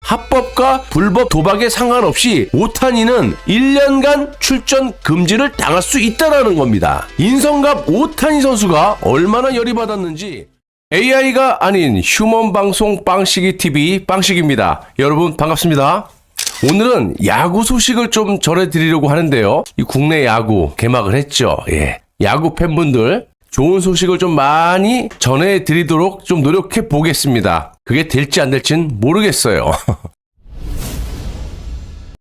합법과 불법 도박에 상관없이 오타니는 1년간 출전 금지를 당할 수 있다는 겁니다. 인성갑 오타니 선수가 얼마나 열이 받았는지 AI가 아닌 휴먼 방송 빵식이 TV 빵식입니다. 여러분 반갑습니다. 오늘은 야구 소식을 좀 전해드리려고 하는데요. 이 국내 야구 개막을 했죠. 야구 팬분들 좋은 소식을 좀 많이 전해드리도록 좀 노력해 보겠습니다. 그게 될지 안 될지는 모르겠어요.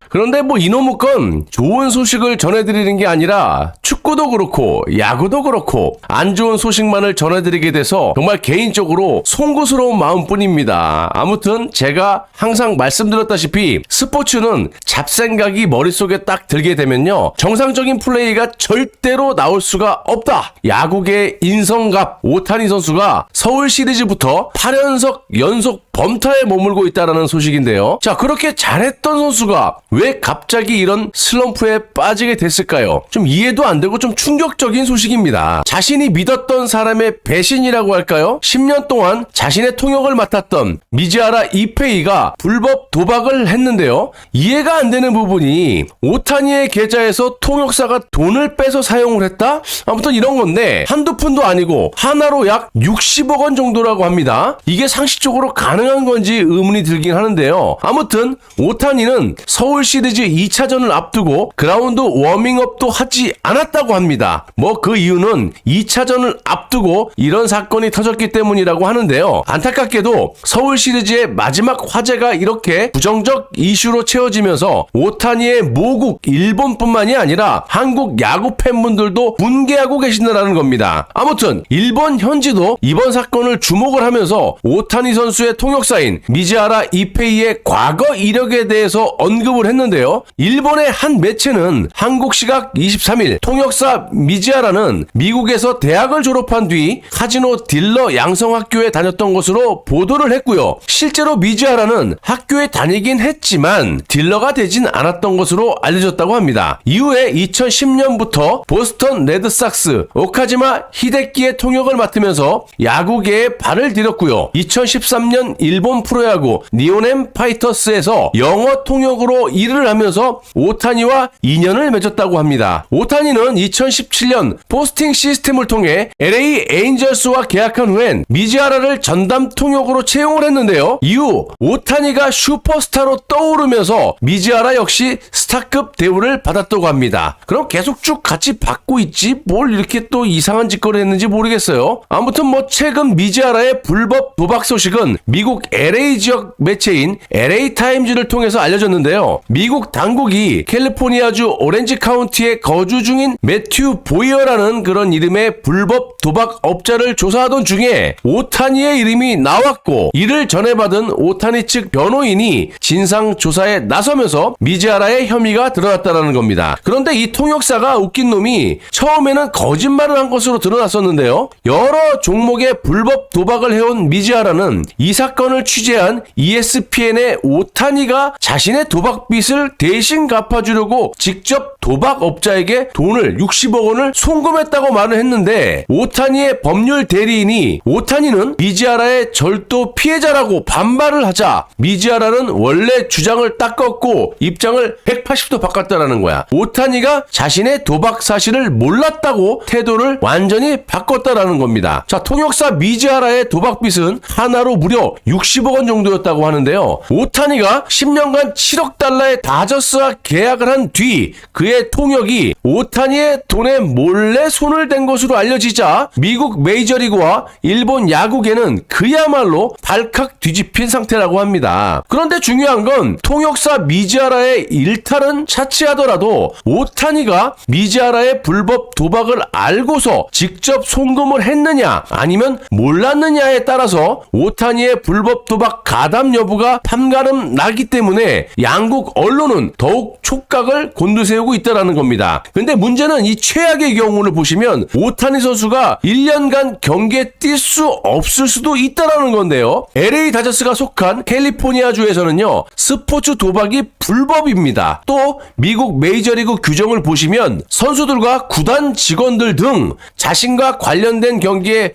그런데 이놈의 건 좋은 소식을 전해드리는 게 아니라 축구도 그렇고 야구도 그렇고 안 좋은 소식만을 전해드리게 돼서 정말 개인적으로 송구스러운 마음뿐입니다. 아무튼 제가 항상 말씀드렸다시피 스포츠는 잡생각이 머릿속에 딱 들게 되면요, 정상적인 플레이가 절대로 나올 수가 없다. 야구계의 인성갑 오타니 선수가 서울 시리즈부터 8연속 연속 범타에 머물고 있다는 소식인데요. 자, 그렇게 잘했던 선수가 왜 갑자기 이런 슬럼프에 빠지게 됐을까요? 좀 이해도 안 되고 좀 충격적인 소식입니다. 자신이 믿었던 사람의 배신이라고 할까요? 10년 동안 자신의 통역을 맡았던 미즈하라 이페이가 불법 도박을 했는데요. 이해가 안 되는 부분이 오타니의 계좌에서 통역사가 돈을 빼서 사용을 했다? 아무튼 이런 건데 한두 푼도 아니고 하나로 약 60억 원 정도라고 합니다. 이게 상식적으로 가능한 건지 의문이 들긴 하는데요. 아무튼 오타니는 서울 시리즈 2차전을 앞두고 그라운드 워밍업도 하지 않았다고 합니다. 그 이유는 2차전을 앞두고 이런 사건이 터졌기 때문이라고 하는데요. 안타깝게도 서울 시리즈의 마지막 화제가 이렇게 부정적 이슈로 채워지면서 오타니의 모국 일본뿐만이 아니라 한국 야구 팬분들도 분개하고 계신다는 겁니다. 아무튼 일본 현지도 이번 사건을 주목을 하면서 오타니 선수의 통역사인 미즈하라 이페이의 과거 이력에 대해서 언급을 했는데요. 일본의 한 매체는 한국 시각 23일 통역사 미즈하라는 미국에서 대학을 졸업한 뒤 카지노 딜러 양성학교에 다녔던 것으로 보도를 했고요. 실제로 미즈하라는 학교에 다니긴 했지만 딜러가 되진 않았던 것으로 알려졌다고 합니다. 이후에 2010년부터 보스턴 레드삭스 오카지마 히데키의 통역을 맡으면서 야구계에 발을 들였고요. 2013년 일본 프로야구 니온엠 파이터스에서 영어 통역으로 일을 하면서 오타니와 인연을 맺었다고 합니다. 오타니는 2017년 포스팅 시스템을 통해 LA 에인절스와 계약한 후엔 미즈하라를 전담 통역으로 채용을 했는데요. 이후 오타니가 슈퍼스타로 떠오르면서 미즈하라 역시 스타급 대우를 받았다고 합니다. 그럼 계속 쭉 같이 받고 있지 뭘 이렇게 또 이상한 짓거리 했는지 모르겠어요. 아무튼 최근 미즈하라의 불법 도박 소식은 미국 LA 지역 매체인 LA 타임즈를 통해서 알려졌는데요. 미국 당국이 캘리포니아주 오렌지 카운티에 거주 중인 매튜 보이어라는 그런 이름의 불법 도박 업자를 조사하던 중에 오타니의 이름이 나왔고, 이를 전해받은 오타니 측 변호인이 진상 조사에 나서면서 미즈하라의 혐의가 드러났다는 겁니다. 그런데 이 통역사가 웃긴 놈이 처음에는 거짓말을 한 것으로 드러났었는데요. 여러 종목의 불법 도박을 해온 미즈하라는 이 사건을 취재한 ESPN의 오타니가 자신의 도박빚을 대신 갚아주려고 직접 도박업자에게 돈을 60억 원을 송금했다고 말을 했는데, 오타니의 법률 대리인이 오타니는 미즈하라의 절도 피해자라고 반발을 하자 미즈하라는 원래 주장을 딱 꺾고 입장을 180도 바꿨다라는 거야. 오타니가 자신의 도박 사실을 몰랐다고 태도를 완전히 바꿨다라는 겁니다. 자, 통역사 미즈하라의 도박빚은 하나로 무려 60억 원 정도였다고 하는데요. 오타니가 10년간 7억 달러의 다저스와 계약을 한 뒤 그의 통역이 오타니의 돈에 몰래 손을 댄 것으로 알려지자 미국 메이저리그와 일본 야구계는 그야말로 발칵 뒤집힌 상태라고 합니다. 그런데 중요한 건 통역사 미즈하라의 일탈은 차치하더라도 오타니가 미즈하라의 불법 도박을 알고서 직접 송금을 했느냐 아니면 몰랐느냐에 따라서 오타니의 불법 도박 가담 여부가 판가름 나기 때문에 양국 언론은 더욱 촉각을 곤두세우고 있다는 겁니다. 근데 문제는 이 최악의 경우를 보시면 오타니 선수가 1년간 경기에 뛸 수 없을 수도 있다는 건데요. LA 다저스가 속한 캘리포니아주에서는요, 스포츠 도박이 불법입니다. 또 미국 메이저리그 규정을 보시면 선수들과 구단 직원들 등 자신과 관련된 경기에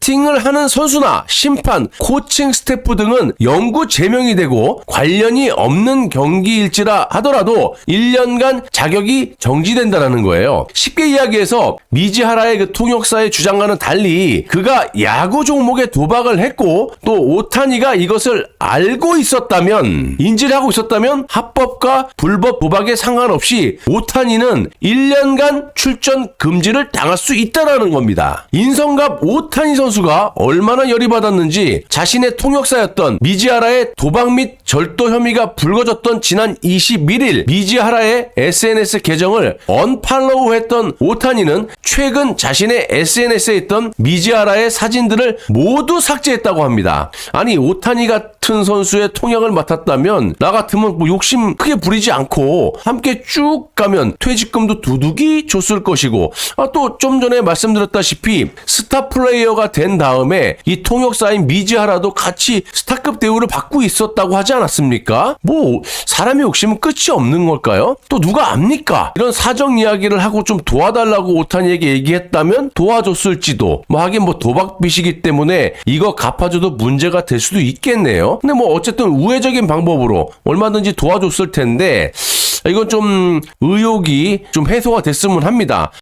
배팅을 하는 선수나 심판, 코칭 스태프 등은 영구 제명이 되고 관련이 없는 경기일지라 하더라도 1년간 자격이 정지된다는 거예요. 쉽게 이야기해서 미즈하라의 그 통역사의 주장과는 달리 그가 야구 종목에 도박을 했고 또 오타니가 이것을 알고 있었다면, 인지를 하고 있었다면 합법과 불법 도박에 상관없이 오타니는 1년간 출전 금지를 당할 수 있다는 겁니다. 인성갑 오타니 선수가 얼마나 열이 받았는지 자신의 통역사였던 미즈하라의 도박 및 절도 혐의가 불거졌던 지난 21일 미즈하라의 SNS 계정을 언팔로우했던 오타니는 최근 자신의 SNS에 있던 미즈하라의 사진들을 모두 삭제했다고 합니다. 아니, 오타니 같은 선수의 통역을 맡았다면 나 같으면 뭐 욕심 크게 부리지 않고 함께 쭉 가면 퇴직금도 두둑이 줬을 것이고, 또 좀 전에 말씀드렸다시피 스타 플레이어가 된 다음에 이 통역사인 미즈하라도 같이 스타급 대우를 받고 있었다고 하지 않았습니까? 뭐 사람의 욕심은 끝이 없는 걸까요? 또 누가 압니까? 이런 사정 이야기를 하고 좀 도와달라고 오타니에게 얘기했다면 도와줬을지도. 뭐 하긴 뭐 도박빚이기 때문에 이거 갚아줘도 문제가 될 수도 있겠네요. 근데 뭐 어쨌든 우회적인 방법으로 얼마든지 도와줬을 텐데 이건 좀 의혹이 좀 해소가 됐으면 합니다.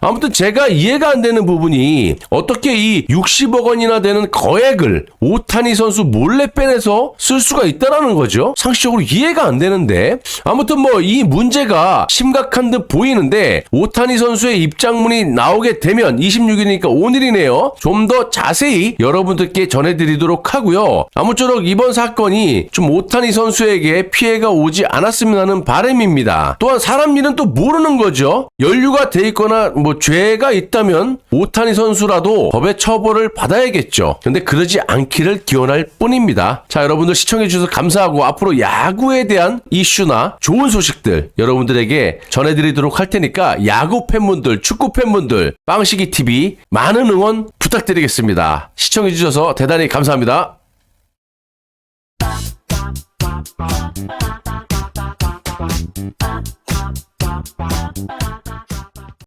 아무튼 제가 이해가 안 되는 부분이 어떻게 이 60억 원이나 되는 거액을 오타니 선수 몰래 빼내서 쓸 수가 있다라는 거죠. 상식적으로 이해가 안 되는데, 아무튼 뭐 이 문제가 심각한 듯 보이는데 오타니 선수의 입장문이 나오게 되면 26일이니까 오늘이네요. 좀 더 자세히 여러분들께 전해드리도록 하고요. 아무쪼록 이번 사건이 좀 오타니 선수에게 피해가 오지 않았으면 하는 바람입니다. 또한 사람 일은 또 모르는 거죠. 연루가 돼 있거나 뭐 죄가 있다면 오타니 선수라도 법의 처벌을 받아야겠죠. 근데 그러지 않기를 기원할 뿐입니다. 자, 여러분들 시청해 주셔서 감사하고 앞으로 야구에 대한 이슈나 좋은 소식들 여러분들에게 전해드리도록 할 테니까 야구 팬분들, 축구 팬분들, 빵식이 TV 많은 응원 부탁드리겠습니다. 시청해 주셔서 대단히 감사합니다.